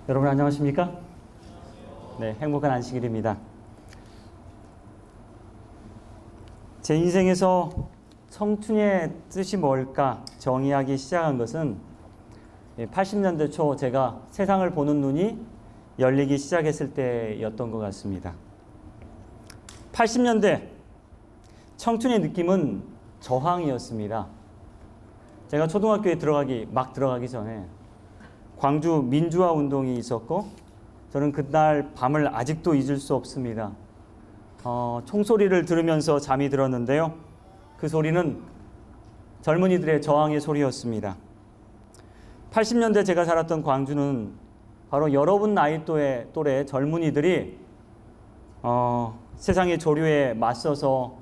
여러분 안녕하십니까? 네, 행복한 안식일입니다. 제 인생에서 청춘의 뜻이 뭘까 정의하기 시작한 것은 80년대 초 제가 세상을 보는 눈이 열리기 시작했을 때였던 것 같습니다. 80년대 청춘의 느낌은 저항이었습니다. 제가 초등학교에 막 들어가기 전에 광주 민주화 운동이 있었고 저는 그날 밤을 아직도 잊을 수 없습니다. 총소리를 들으면서 잠이 들었는데요. 그 소리는 젊은이들의 저항의 소리였습니다. 80년대 제가 살았던 광주는 바로 여러분 나이 또래 젊은이들이 세상의 조류에 맞서서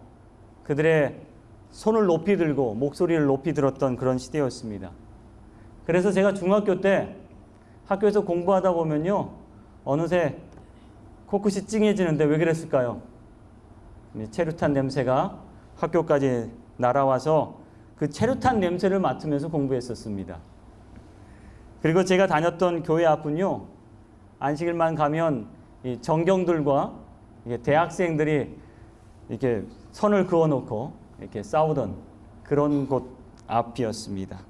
그들의 손을 높이 들고 목소리를 높이 들었던 그런 시대였습니다. 그래서 제가 중학교 때 학교에서 공부하다 보면요, 어느새 코끝이 찡해지는데 왜 그랬을까요? 체류탄 냄새가 학교까지 날아와서 그 체류탄 냄새를 맡으면서 공부했었습니다. 그리고 제가 다녔던 교회 앞은요, 안식일만 가면 이 정경들과 대학생들이 이렇게 선을 그어놓고 이렇게 싸우던 그런 곳 앞이었습니다.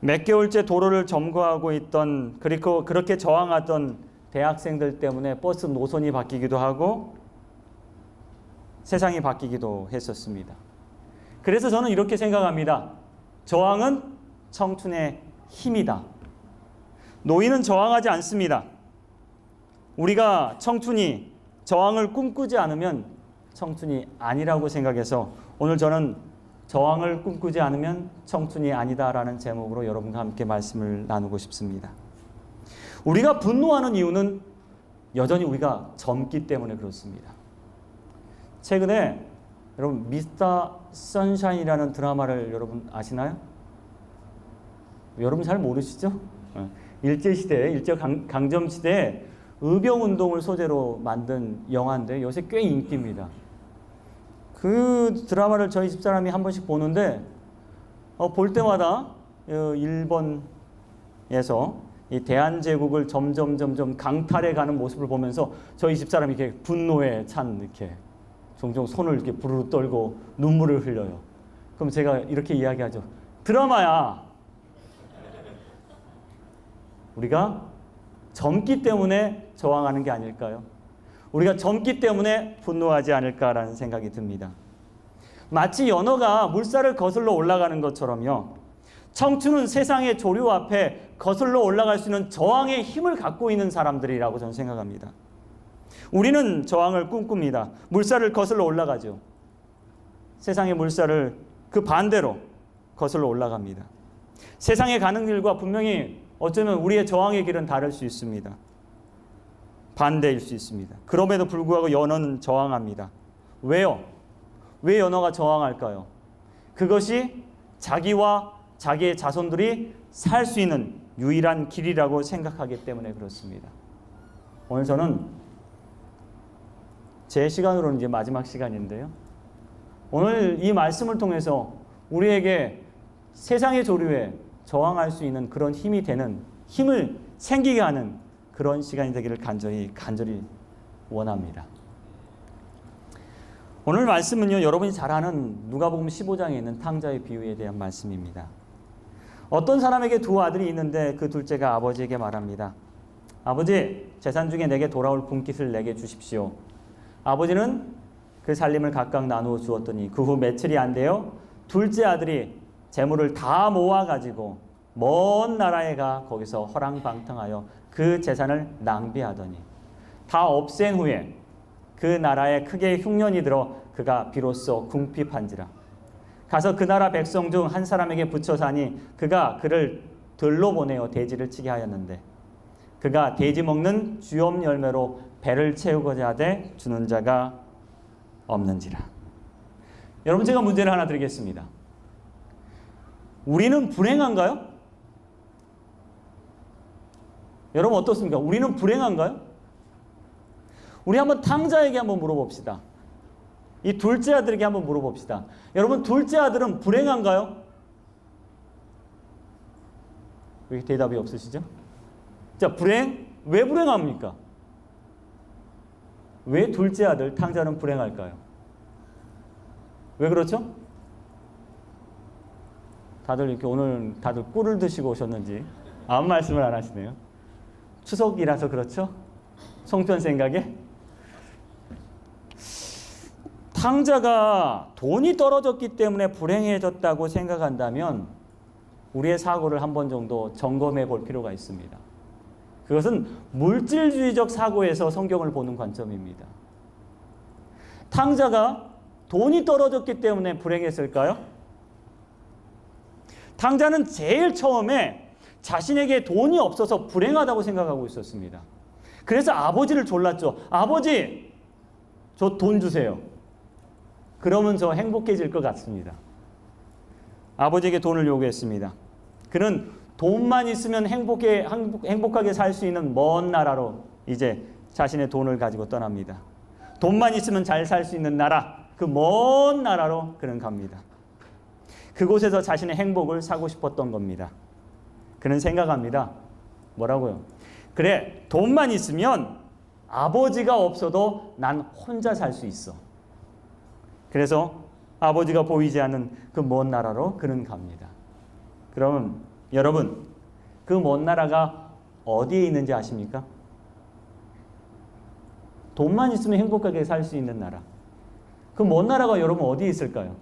몇 개월째 도로를 점거하고 있던, 그리고 그렇게 저항하던 대학생들 때문에 버스 노선이 바뀌기도 하고 세상이 바뀌기도 했었습니다. 그래서 저는 이렇게 생각합니다. 저항은 청춘의 힘이다. 노인은 저항하지 않습니다. 우리가 청춘이 저항을 꿈꾸지 않으면 청춘이 아니라고 생각해서 오늘 저는 저항을 꿈꾸지 않으면 청춘이 아니다라는 제목으로 여러분과 함께 말씀을 나누고 싶습니다. 우리가 분노하는 이유는 여전히 우리가 젊기 때문에 그렇습니다. 최근에 여러분 미스터 선샤인이라는 드라마를 여러분 아시나요? 여러분 잘 모르시죠? 일제강점시대에 의병운동을 소재로 만든 영화인데 요새 꽤 인기입니다. 그 드라마를 저희 집사람이 한 번씩 보는데 볼 때마다 일본에서 이 대한제국을 점점 강탈해 가는 모습을 보면서 저희 집사람이 이렇게 분노에 찬 이렇게 종종 손을 이렇게 부르르 떨고 눈물을 흘려요. 그럼 제가 이렇게 이야기하죠. 드라마야. 우리가 젊기 때문에 저항하는 게 아닐까요? 우리가 젊기 때문에 분노하지 않을까라는 생각이 듭니다. 마치 연어가 물살을 거슬러 올라가는 것처럼요. 청춘은 세상의 조류 앞에 거슬러 올라갈 수 있는 저항의 힘을 갖고 있는 사람들이라고 저는 생각합니다. 우리는 저항을 꿈꿉니다. 물살을 거슬러 올라가죠. 세상의 물살을 그 반대로 거슬러 올라갑니다. 세상에 가는 길과 분명히 어쩌면 우리의 저항의 길은 다를 수 있습니다. 반대일 수 있습니다. 그럼에도 불구하고 연어는 저항합니다. 왜요? 왜 연어가 저항할까요? 그것이 자기와 자기의 자손들이 살 수 있는 유일한 길이라고 생각하기 때문에 그렇습니다. 오늘 저는 제 시간으로는 이제 마지막 시간인데요. 오늘 이 말씀을 통해서 우리에게 세상의 조류에 저항할 수 있는 그런 힘이 되는, 힘을 생기게 하는 그런 시간이 되기를 간절히 원합니다. 오늘 말씀은요, 여러분이 잘 아는 누가복음 15장에 있는 탕자의 비유에 대한 말씀입니다. 어떤 사람에게 두 아들이 있는데 그 둘째가 아버지에게 말합니다. 아버지, 재산 중에 내게 돌아올 분깃을 내게 주십시오. 아버지는 그 살림을 각각 나누어 주었더니 그 후 며칠이 안 되어 둘째 아들이 재물을 다 모아가지고 먼 나라에 가 거기서 허랑방탕하여 그 재산을 낭비하더니 다 없앤 후에 그 나라에 크게 흉년이 들어 그가 비로소 궁핍한지라. 가서 그 나라 백성 중 한 사람에게 붙여 사니 그가 그를 들로 보내어 돼지를 치게 하였는데 그가 돼지 먹는 쥐엄 열매로 배를 채우고자 하되 주는 자가 없는지라. 여러분, 제가 문제를 하나 드리겠습니다. 우리는 불행한가요? 여러분 어떻습니까? 우리는 불행한가요? 우리 한번 탕자에게 한번 물어봅시다. 이 둘째 아들에게 한번 물어봅시다. 여러분, 둘째 아들은 불행한가요? 왜 대답이 없으시죠? 자, 불행? 왜 불행합니까? 왜 둘째 아들 탕자는 불행할까요? 왜 그렇죠? 다들 이렇게 오늘 다들 꿀을 드시고 오셨는지 아무 말씀을 안 하시네요. 추석이라서 그렇죠? 송편 생각에? 탕자가 돈이 떨어졌기 때문에 불행해졌다고 생각한다면 우리의 사고를 한 번 정도 점검해 볼 필요가 있습니다. 그것은 물질주의적 사고에서 성경을 보는 관점입니다. 탕자가 돈이 떨어졌기 때문에 불행했을까요? 탕자는 제일 처음에 자신에게 돈이 없어서 불행하다고 생각하고 있었습니다. 그래서 아버지를 졸랐죠. 아버지, 저 돈 주세요. 그러면 저 행복해질 것 같습니다. 아버지에게 돈을 요구했습니다. 그는 돈만 있으면 행복하게 살 수 있는 먼 나라로 이제 자신의 돈을 가지고 떠납니다. 돈만 있으면 잘 살 수 있는 나라, 그 먼 나라로 그는 갑니다. 그곳에서 자신의 행복을 사고 싶었던 겁니다. 그는 생각합니다. 뭐라고요? 그래, 돈만 있으면 아버지가 없어도 난 혼자 살 수 있어. 그래서 아버지가 보이지 않는 그 먼 나라로 그는 갑니다. 그럼 여러분, 그 먼 나라가 어디에 있는지 아십니까? 돈만 있으면 행복하게 살 수 있는 나라. 그 먼 나라가 여러분 어디에 있을까요?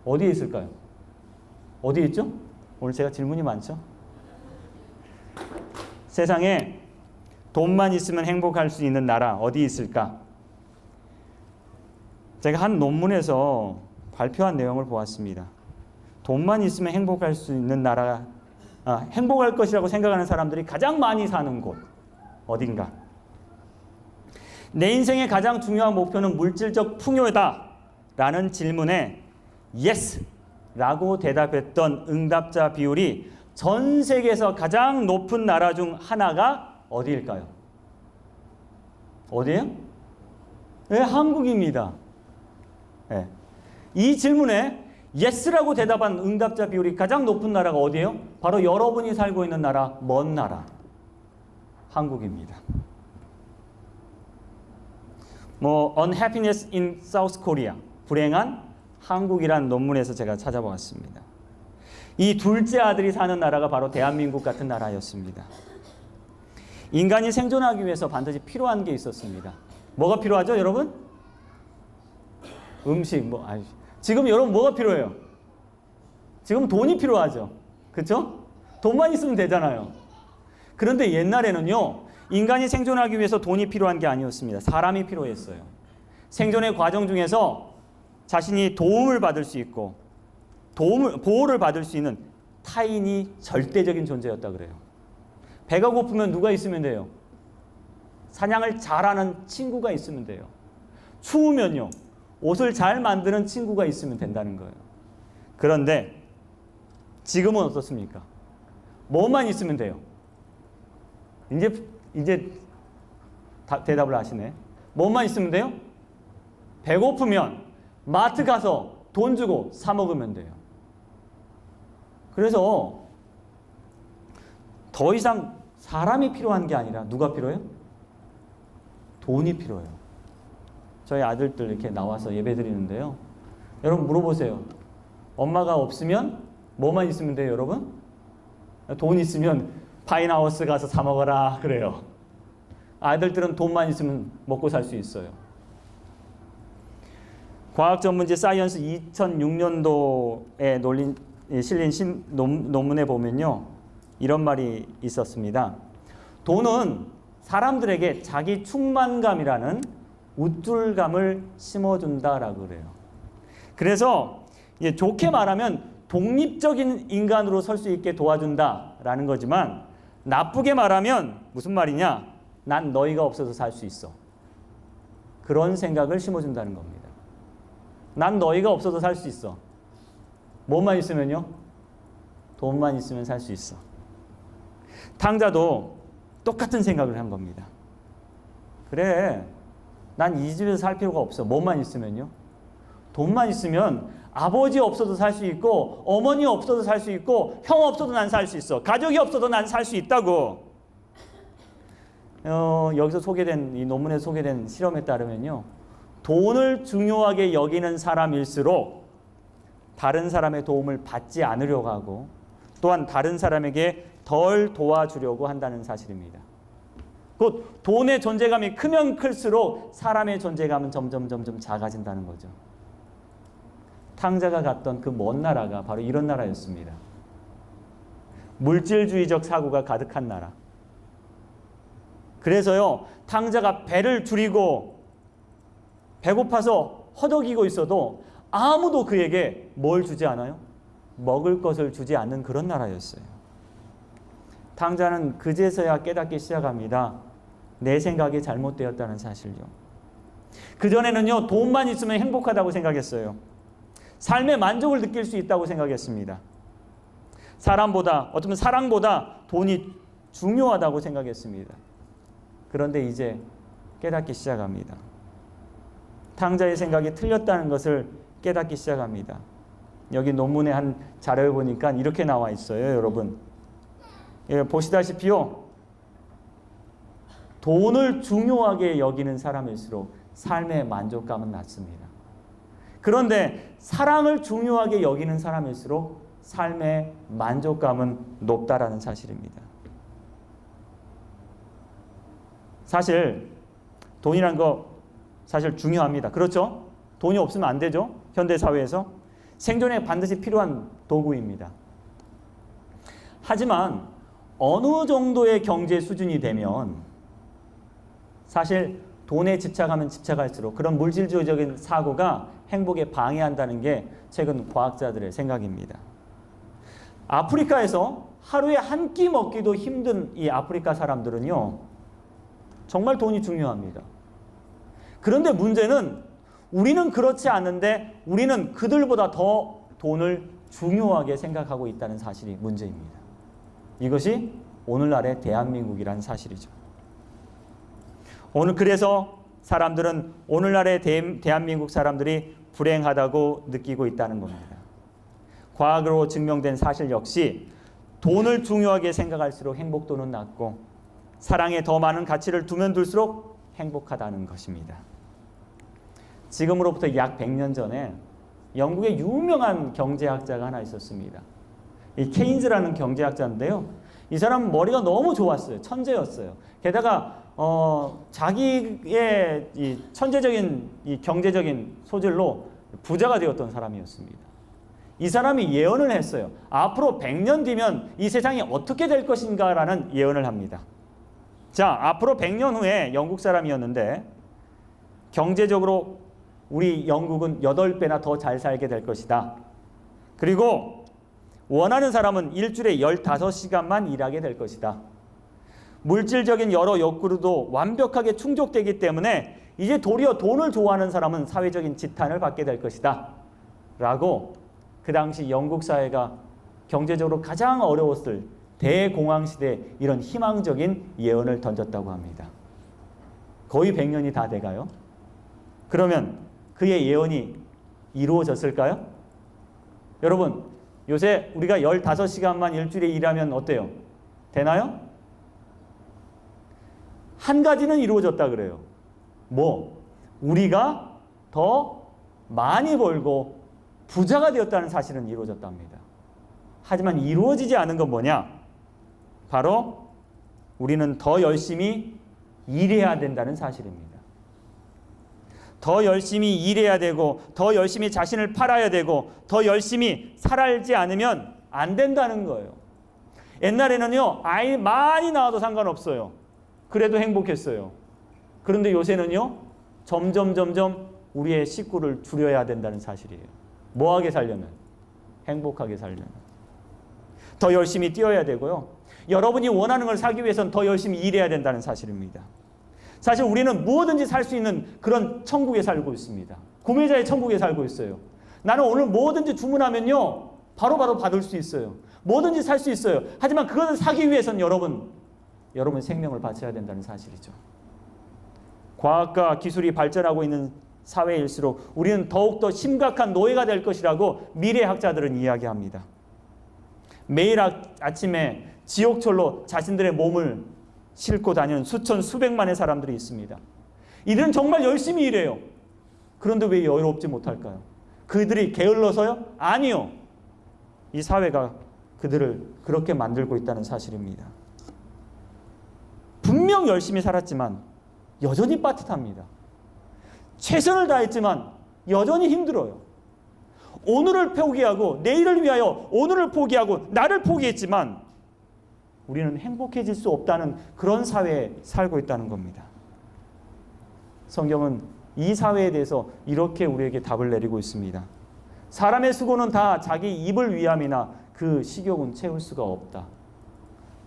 어디에 있을까요? 어디에 있죠? 오늘 제가 질문이 많죠? 세상에 돈만 있으면 행복할 수 있는 나라 어디 있을까? 제가 한 논문에서 발표한 내용을 보았습니다. 돈만 있으면 행복할 수 있는 나라, 행복할 것이라고 생각하는 사람들이 가장 많이 사는 곳 어딘가? 내 인생의 가장 중요한 목표는 물질적 풍요다 라는 질문에 yes 라고 대답했던 응답자 비율이 전 세계에서 가장 높은 나라 중 하나가 어디일까요? 어디예요? 네, 한국입니다. 네. 이 질문에 yes라고 대답한 응답자 비율이 가장 높은 나라가 어디예요? 바로 여러분이 살고 있는 나라, 먼 나라, 한국입니다. Unhappiness in South Korea, 불행한 한국이란 논문에서 제가 찾아보았습니다. 이 둘째 아들이 사는 나라가 바로 대한민국 같은 나라였습니다. 인간이 생존하기 위해서 반드시 필요한 게 있었습니다. 뭐가 필요하죠, 여러분? 음식, 지금 여러분 뭐가 필요해요? 지금 돈이 필요하죠. 그렇죠? 돈만 있으면 되잖아요. 그런데 옛날에는요, 인간이 생존하기 위해서 돈이 필요한 게 아니었습니다. 사람이 필요했어요. 생존의 과정 중에서 자신이 도움을 받을 수 있고 보호를 받을 수 있는 타인이 절대적인 존재였다 그래요. 배가 고프면 누가 있으면 돼요? 사냥을 잘하는 친구가 있으면 돼요. 추우면요, 옷을 잘 만드는 친구가 있으면 된다는 거예요. 그런데 지금은 어떻습니까? 뭐만 있으면 돼요? 이제 대답을 하시네. 뭐만 있으면 돼요? 배고프면 마트 가서 돈 주고 사 먹으면 돼요. 그래서 더 이상 사람이 필요한 게 아니라 누가 필요해요? 돈이 필요해요. 저희 아들들 이렇게 나와서 예배 드리는데요. 여러분 물어보세요. 엄마가 없으면 뭐만 있으면 돼요, 여러분? 돈 있으면 파인하우스 가서 사 먹어라 그래요. 아이들들은 돈만 있으면 먹고 살 수 있어요. 과학 전문지 사이언스 2006년도에 실린 논문에 보면요, 이런 말이 있었습니다. 돈은 사람들에게 자기 충만감이라는 우쭐감을 심어준다라고 그래요. 그래서 좋게 말하면 독립적인 인간으로 설 수 있게 도와준다라는 거지만, 나쁘게 말하면 무슨 말이냐? 난 너희가 없어서 살 수 있어. 그런 생각을 심어준다는 겁니다. 난 너희가 없어서 살 수 있어. 뭐만 있으면요? 돈만 있으면 살 수 있어. 탕자도 똑같은 생각을 한 겁니다. 그래, 난 이 집에서 살 필요가 없어. 뭐만 있으면요? 돈만 있으면 아버지 없어도 살 수 있고, 어머니 없어도 살 수 있고, 형 없어도 난 살 수 있어. 가족이 없어도 난 살 수 있다고. 여기서 소개된 이 논문에 소개된 실험에 따르면요, 돈을 중요하게 여기는 사람일수록 다른 사람의 도움을 받지 않으려고 하고 또한 다른 사람에게 덜 도와주려고 한다는 사실입니다. 곧 돈의 존재감이 크면 클수록 사람의 존재감은 점점 작아진다는 거죠. 탕자가 갔던 그 먼 나라가 바로 이런 나라였습니다. 물질주의적 사고가 가득한 나라. 그래서요, 탕자가 배를 줄이고 배고파서 허덕이고 있어도 아무도 그에게 뭘 주지 않아요? 먹을 것을 주지 않는 그런 나라였어요. 탕자는 그제서야 깨닫기 시작합니다. 내 생각이 잘못되었다는 사실요. 그전에는요, 돈만 있으면 행복하다고 생각했어요. 삶의 만족을 느낄 수 있다고 생각했습니다. 사람보다, 어쩌면 사랑보다 돈이 중요하다고 생각했습니다. 그런데 이제 깨닫기 시작합니다. 탕자의 생각이 틀렸다는 것을 깨닫기 시작합니다. 여기 논문의 한 자료를 보니까 이렇게 나와 있어요, 여러분. 예, 보시다시피요, 돈을 중요하게 여기는 사람일수록 삶의 만족감은 낮습니다. 그런데 사랑을 중요하게 여기는 사람일수록 삶의 만족감은 높다라는 사실입니다. 사실 돈이란 거 사실 중요합니다. 그렇죠? 돈이 없으면 안 되죠? 현대 사회에서 생존에 반드시 필요한 도구입니다. 하지만 어느 정도의 경제 수준이 되면 사실 돈에 집착하면 집착할수록 그런 물질주의적인 사고가 행복에 방해한다는 게 최근 과학자들의 생각입니다. 아프리카에서 하루에 한 끼 먹기도 힘든 이 아프리카 사람들은요, 정말 돈이 중요합니다. 그런데 문제는 우리는 그렇지 않은데 우리는 그들보다 더 돈을 중요하게 생각하고 있다는 사실이 문제입니다. 이것이 오늘날의 대한민국이라는 사실이죠. 오늘 그래서 사람들은 오늘날의 대한민국 사람들이 불행하다고 느끼고 있다는 겁니다. 과학으로 증명된 사실 역시 돈을 중요하게 생각할수록 행복도는 낮고 사랑에 더 많은 가치를 두면 둘수록 행복하다는 것입니다. 지금으로부터 약 100년 전에 영국의 유명한 경제학자가 하나 있었습니다. 이 케인즈라는 경제학자인데요. 이 사람은 머리가 너무 좋았어요. 천재였어요. 게다가 자기의 이 천재적인 이 경제적인 소질로 부자가 되었던 사람이었습니다. 이 사람이 예언을 했어요. 앞으로 100년 뒤면 이 세상이 어떻게 될 것인가라는 예언을 합니다. 자, 앞으로 100년 후에 영국 사람이었는데 경제적으로 우리 영국은 8배나 더 잘 살게 될 것이다. 그리고 원하는 사람은 일주일에 15시간만 일하게 될 것이다. 물질적인 여러 욕구로도 완벽하게 충족되기 때문에 이제 도리어 돈을 좋아하는 사람은 사회적인 지탄을 받게 될 것이다. 라고 그 당시 영국 사회가 경제적으로 가장 어려웠을 대공황 시대에 이런 희망적인 예언을 던졌다고 합니다. 거의 100년이 다 돼가요. 그러면 그의 예언이 이루어졌을까요? 여러분, 요새 우리가 15시간만 일주일에 일하면 어때요? 되나요? 한 가지는 이루어졌다 그래요. 우리가 더 많이 벌고 부자가 되었다는 사실은 이루어졌답니다. 하지만 이루어지지 않은 건 뭐냐? 바로 우리는 더 열심히 일해야 된다는 사실입니다. 더 열심히 일해야 되고 더 열심히 자신을 팔아야 되고 더 열심히 살지 않으면 안 된다는 거예요. 옛날에는요, 아이 많이 낳아도 상관없어요. 그래도 행복했어요. 그런데 요새는요, 점점 우리의 식구를 줄여야 된다는 사실이에요. 뭐하게 살려면? 행복하게 살려면. 더 열심히 뛰어야 되고요. 여러분이 원하는 걸 사기 위해서는 더 열심히 일해야 된다는 사실입니다. 사실 우리는 무엇든지 살 수 있는 그런 천국에 살고 있습니다. 구매자의 천국에 살고 있어요. 나는 오늘 뭐든지 주문하면요, 바로바로 받을 수 있어요. 뭐든지 살 수 있어요. 하지만 그것을 사기 위해서는 여러분 생명을 바쳐야 된다는 사실이죠. 과학과 기술이 발전하고 있는 사회일수록 우리는 더욱더 심각한 노예가 될 것이라고 미래학자들은 이야기합니다. 매일 아침에 지옥철로 자신들의 몸을 싣고 다니는 수천 수백만의 사람들이 있습니다. 이들은 정말 열심히 일해요. 그런데 왜 여유롭지 못할까요? 그들이 게을러서요? 아니요. 이 사회가 그들을 그렇게 만들고 있다는 사실입니다. 분명 열심히 살았지만 여전히 빠듯합니다. 최선을 다했지만 여전히 힘들어요. 오늘을 포기하고 내일을 위하여 오늘을 포기하고 나를 포기했지만 우리는 행복해질 수 없다는 그런 사회에 살고 있다는 겁니다. 성경은 이 사회에 대해서 이렇게 우리에게 답을 내리고 있습니다. 사람의 수고는 다 자기 입을 위함이나 그 식욕은 채울 수가 없다.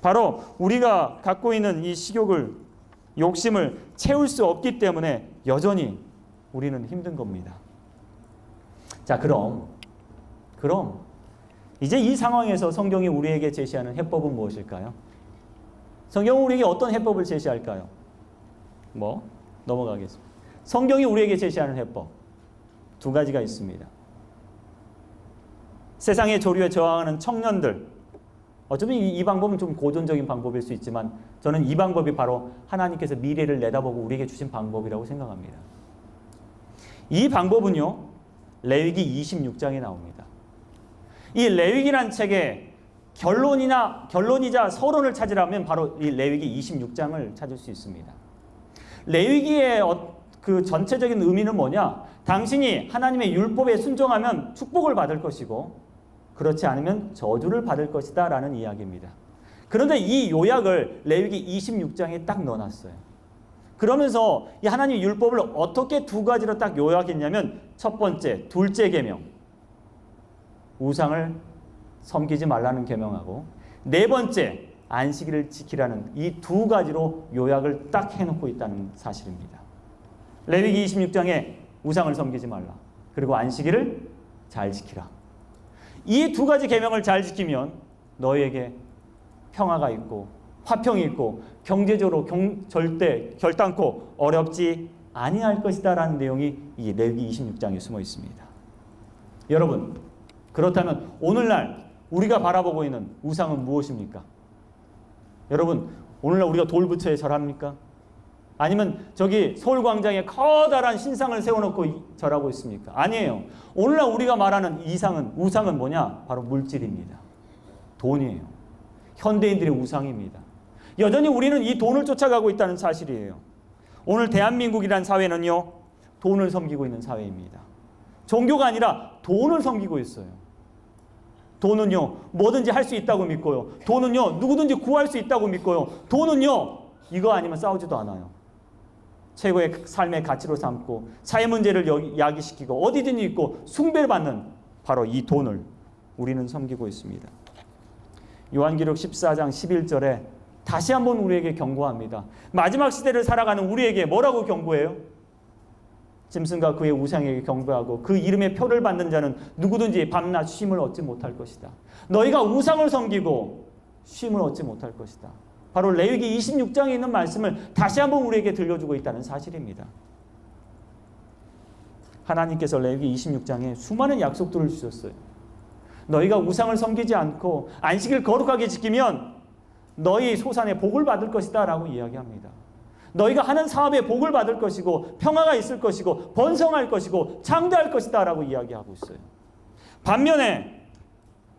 바로 우리가 갖고 있는 이 식욕을, 욕심을 채울 수 없기 때문에 여전히 우리는 힘든 겁니다. 자, 그럼 이제 이 상황에서 성경이 우리에게 제시하는 해법은 무엇일까요? 성경은 우리에게 어떤 해법을 제시할까요? 넘어가겠습니다. 성경이 우리에게 제시하는 해법 두 가지가 있습니다. 세상의 조류에 저항하는 청년들, 어쩌면 이 방법은 좀 고전적인 방법일 수 있지만 저는 이 방법이 바로 하나님께서 미래를 내다보고 우리에게 주신 방법이라고 생각합니다. 이 방법은요, 레위기 26장에 나옵니다. 이 레위기란 책의 결론이자 서론을 찾으라면 바로 이 레위기 26장을 찾을 수 있습니다. 레위기의 그 전체적인 의미는 뭐냐? 당신이 하나님의 율법에 순종하면 축복을 받을 것이고 그렇지 않으면 저주를 받을 것이다 라는 이야기입니다. 그런데 이 요약을 레위기 26장에 딱 넣어놨어요. 그러면서 이 하나님의 율법을 어떻게 두 가지로 딱 요약했냐면 첫 번째, 둘째 계명, 우상을 섬기지 말라는 계명하고 네 번째, 안식일을 지키라는 이 두 가지로 요약을 딱 해놓고 있다는 사실입니다. 레위기 26장에 우상을 섬기지 말라, 그리고 안식일을 잘 지키라. 이 두 가지 계명을 잘 지키면 너희에게 평화가 있고 화평이 있고 경제적으로 절대 결단코 어렵지 아니할 것이다 라는 내용이 이 레위기 26장에 숨어 있습니다. 여러분, 그렇다면 오늘날 우리가 바라보고 있는 우상은 무엇입니까? 여러분, 오늘날 우리가 돌부처에 절합니까? 아니면 저기 서울광장에 커다란 신상을 세워놓고 절하고 있습니까? 아니에요. 오늘날 우리가 말하는 우상은 뭐냐? 바로 물질입니다. 돈이에요. 현대인들의 우상입니다. 여전히 우리는 이 돈을 쫓아가고 있다는 사실이에요. 오늘 대한민국이라는 사회는요, 돈을 섬기고 있는 사회입니다. 종교가 아니라 돈을 섬기고 있어요. 돈은요, 뭐든지 할 수 있다고 믿고요. 돈은요, 누구든지 구할 수 있다고 믿고요. 돈은요, 이거 아니면 싸우지도 않아요. 최고의 삶의 가치로 삼고 사회 문제를 야기시키고 어디든지 있고 숭배를 받는 바로 이 돈을 우리는 섬기고 있습니다. 요한기록 14장 11절에 다시 한번 우리에게 경고합니다. 마지막 시대를 살아가는 우리에게 뭐라고 경고해요? 짐승과 그의 우상에게 경배하고 그 이름의 표를 받는 자는 누구든지 밤낮 쉼을 얻지 못할 것이다. 너희가 우상을 섬기고 쉼을 얻지 못할 것이다. 바로 레위기 26장에 있는 말씀을 다시 한번 우리에게 들려주고 있다는 사실입니다. 하나님께서 레위기 26장에 수많은 약속들을 주셨어요. 너희가 우상을 섬기지 않고 안식일 거룩하게 지키면 너희 소산에 복을 받을 것이다 라고 이야기합니다. 너희가 하는 사업에 복을 받을 것이고 평화가 있을 것이고 번성할 것이고 장대할 것이다 라고 이야기하고 있어요. 반면에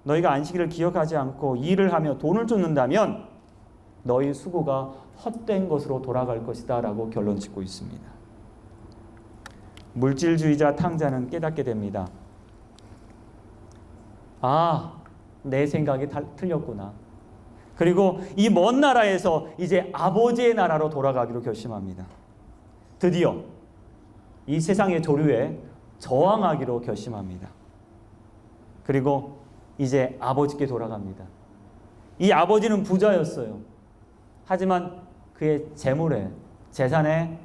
너희가 안식일을 기억하지 않고 일을 하며 돈을 쫓는다면 너희 수고가 헛된 것으로 돌아갈 것이다 라고 결론 짓고 있습니다. 물질주의자 탕자는 깨닫게 됩니다. 내 생각이 틀렸구나. 그리고 이 먼 나라에서 이제 아버지의 나라로 돌아가기로 결심합니다. 드디어 이 세상의 조류에 저항하기로 결심합니다. 그리고 이제 아버지께 돌아갑니다. 이 아버지는 부자였어요. 하지만 그의 재산에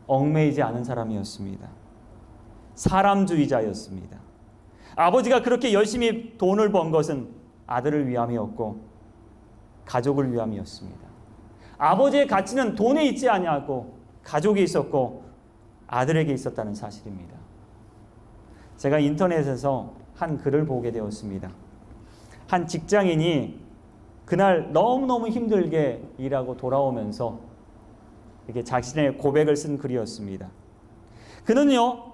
얽매이지 않은 사람이었습니다. 사람주의자였습니다. 아버지가 그렇게 열심히 돈을 번 것은 아들을 위함이었고 가족을 위함이었습니다. 아버지의 가치는 돈에 있지 아니하고 가족에 있었고 아들에게 있었다는 사실입니다. 제가 인터넷에서 한 글을 보게 되었습니다. 한 직장인이 그날 너무너무 힘들게 일하고 돌아오면서 이렇게 자신의 고백을 쓴 글이었습니다. 그는요,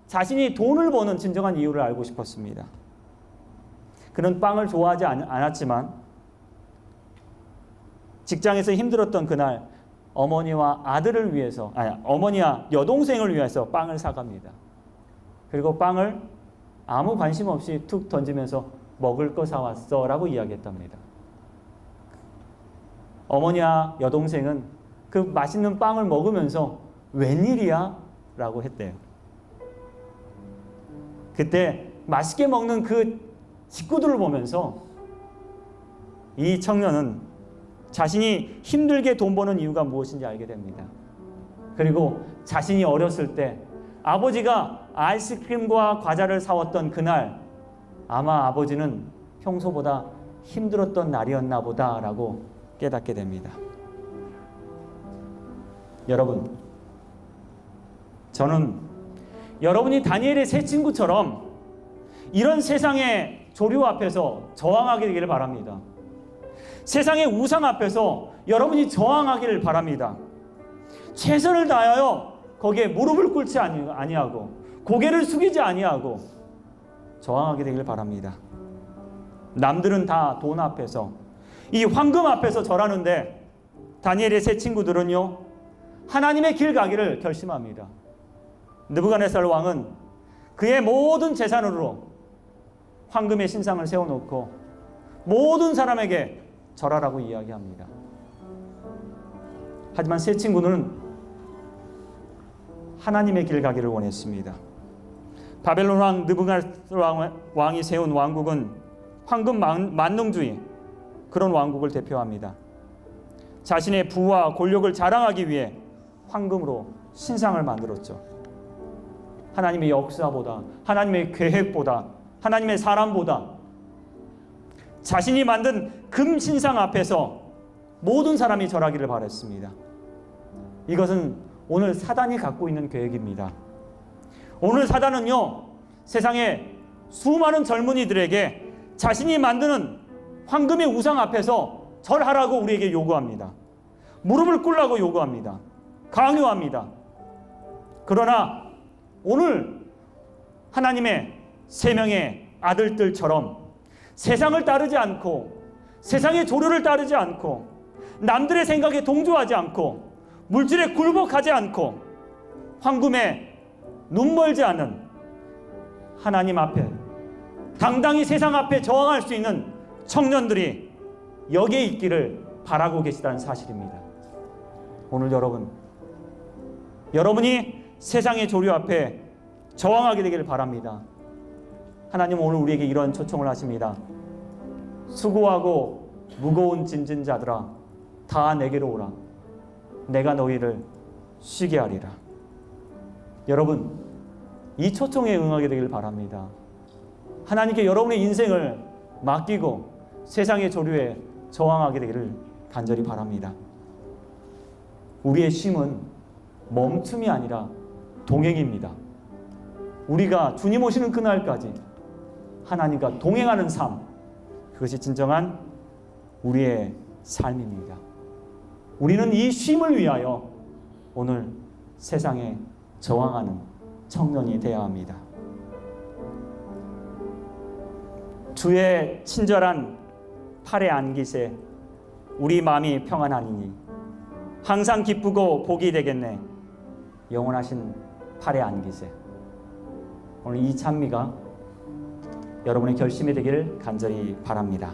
자신이 돈을 버는 진정한 이유를 알고 싶었습니다. 그는 빵을 좋아하지 않았지만 직장에서 힘들었던 그날 어머니와 아들을 위해서, 어머니와 여동생을 위해서 빵을 사갑니다. 그리고 빵을 아무 관심 없이 툭 던지면서 먹을 거 사왔어 라고 이야기했답니다. 어머니와 여동생은 그 맛있는 빵을 먹으면서 웬일이야? 라고 했대요. 그때 맛있게 먹는 그 식구들을 보면서 이 청년은 자신이 힘들게 돈 버는 이유가 무엇인지 알게 됩니다. 그리고 자신이 어렸을 때 아버지가 아이스크림과 과자를 사왔던 그날 아마 아버지는 평소보다 힘들었던 날이었나 보다라고 깨닫게 됩니다. 여러분, 저는 여러분이 다니엘의 세 친구처럼 이런 세상의 조류 앞에서 저항하게 되기를 바랍니다. 세상의 우상 앞에서 여러분이 저항하기를 바랍니다. 최선을 다하여 거기에 무릎을 꿇지 아니하고 고개를 숙이지 아니하고 저항하게 되기를 바랍니다. 남들은 다 돈 앞에서, 이 황금 앞에서 절하는데 다니엘의 세 친구들은요, 하나님의 길 가기를 결심합니다. 느부갓네살 왕은 그의 모든 재산으로 황금의 신상을 세워놓고 모든 사람에게 절하라고 이야기합니다. 하지만 세 친구는 하나님의 길 가기를 원했습니다. 바벨론 왕 느부갓네살 왕이 세운 왕국은 황금 만능주의, 그런 왕국을 대표합니다. 자신의 부와 권력을 자랑하기 위해 황금으로 신상을 만들었죠. 하나님의 역사보다, 하나님의 계획보다, 하나님의 사람보다 자신이 만든 금 신상 앞에서 모든 사람이 절하기를 바랬습니다. 이것은 오늘 사단이 갖고 있는 계획입니다. 오늘 사단은요, 세상의 수많은 젊은이들에게 자신이 만드는 황금의 우상 앞에서 절하라고 우리에게 요구합니다. 무릎을 꿇라고 요구합니다. 강요합니다. 그러나 오늘 하나님의 세 명의 아들들처럼 세상을 따르지 않고 세상의 조류를 따르지 않고 남들의 생각에 동조하지 않고 물질에 굴복하지 않고 황금에 눈멀지 않은 하나님 앞에 당당히 세상 앞에 저항할 수 있는 청년들이 여기에 있기를 바라고 계시다는 사실입니다. 오늘 여러분이 세상의 조류 앞에 저항하게 되기를 바랍니다. 하나님은 오늘 우리에게 이런 초청을 하십니다. 수고하고 무거운 짐진 자들아, 다 내게로 오라. 내가 너희를 쉬게 하리라. 여러분, 이 초청에 응하게 되기를 바랍니다. 하나님께 여러분의 인생을 맡기고 세상의 조류에 저항하게 되기를 간절히 바랍니다. 우리의 쉼은 멈춤이 아니라 동행입니다. 우리가 주님 오시는 그날까지 하나님과 동행하는 삶, 그것이 진정한 우리의 삶입니다. 우리는 이 쉼을 위하여 오늘 세상에 저항하는 청년이 되어야 합니다. 주의 친절한 팔에 안기세 우리 마음이 평안하니니 항상 기쁘고 복이 되겠네. 영원하신 팔에 안기세. 오늘 이 찬미가 여러분의 결심이 되기를 간절히 바랍니다.